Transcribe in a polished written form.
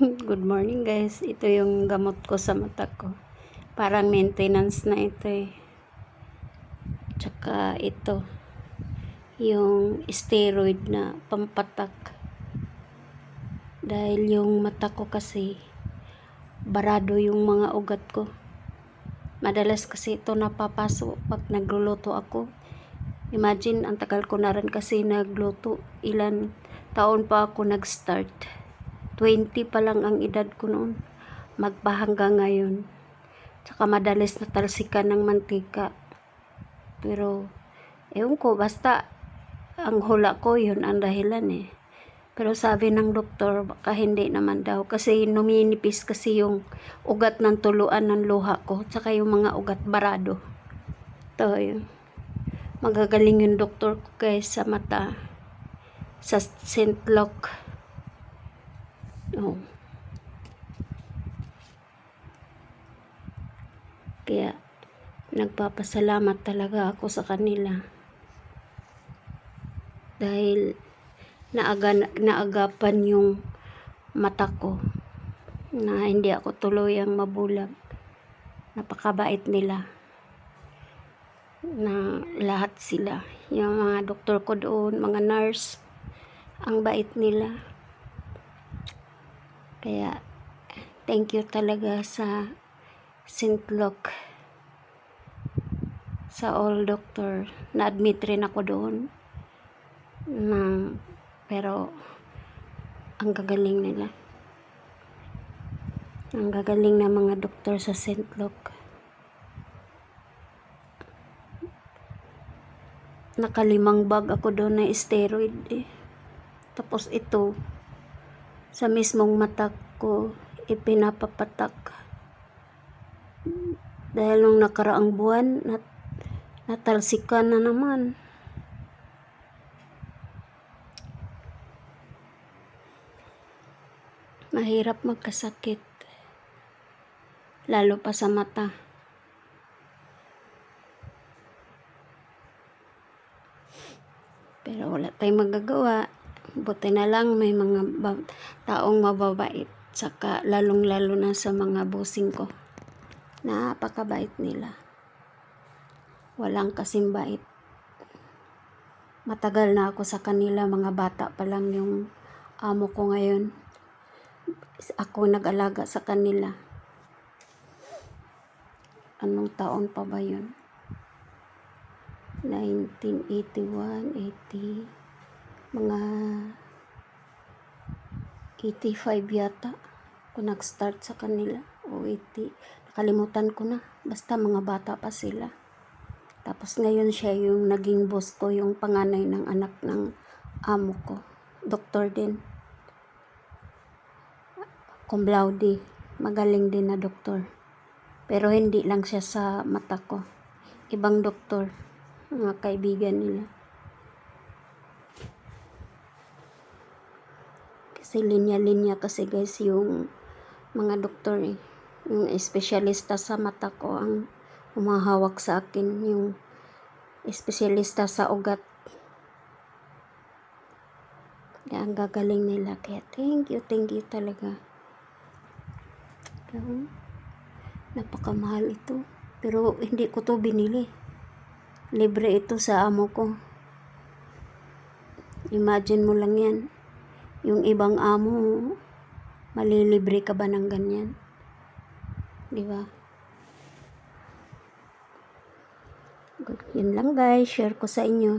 Good morning guys. Ito yung gamot ko sa mata ko. Parang maintenance na ito eh. Tsaka ito. Yung steroid na pampatak. Dahil yung mata ko kasi barado yung mga ugat ko. Madalas kasi ito napapasok pag nagluluto ako. Imagine, ang tagal ko na rin kasi nagluto. Ilan taon pa ako nag-start. 20 pa lang ang edad ko noon. Magpahanggang ngayon. Tsaka madalas na talsikan ng mantika. Pero, ewan ko, basta ang hula ko, yun ang dahilan eh. Pero sabi ng doktor, baka hindi naman daw. Kasi numinipis kasi yung ugat ng tuluan ng luha ko. Tsaka yung mga ugat barado. Ito yun. Magagaling yung doktor ko guys sa mata. Sa St. Luke. Oh. Kaya, nagpapasalamat talaga ako sa kanila. Dahil, naagapan yung mata ko. Na hindi ako tuluyang mabulag. Napakabait nila. Na lahat sila. Yung mga doktor ko doon, mga nurse. Ang bait nila. Kaya, thank you talaga sa St. Luke. Sa all doctor. Na-admit rin ako doon. Pero, ang gagaling nila. Ang gagaling na mga doktor sa St. Luke. Nakalimang bag ako doon na steroid eh. Tapos ito, sa mismong mata ko, ipinapapatak. Dahil nung nakaraang buwan, natalsikan na naman. Mahirap magkasakit. Lalo pa sa mata. Pero wala tayong magagawa. Buti na lang may mga taong mababait. Saka lalong-lalo na sa mga bossing ko. Napakabait nila. Walang kasing bait. Matagal na ako sa kanila. Mga bata pa lang yung amo ko ngayon. Ako nag-alaga sa kanila. Anong taon pa ba yun? 1981, 80, mga 85 yata ako nag-start sa kanila, o 80, nakalimutan ko na, basta mga bata pa sila. Tapos ngayon siya yung naging boss ko, yung panganay ng anak ng amo ko, doktor din, cum laude, magaling din na doktor, pero hindi lang siya sa mata ko, ibang doktor, mga kaibigan nila. Kasi linya-linya kasi guys yung mga doktor eh. Yung espesyalista sa mata ko ang humahawak sa akin, yung espesyalista sa ugat. Kaya ang gagaling nila. Kaya thank you talaga. Pero, napakamahal ito. Pero hindi ko to binili. Libre ito sa amo ko. Imagine mo lang yan. Yung ibang amo, malilibre ka ba ng ganyan? Diba? Yun lang guys, share ko sa inyo.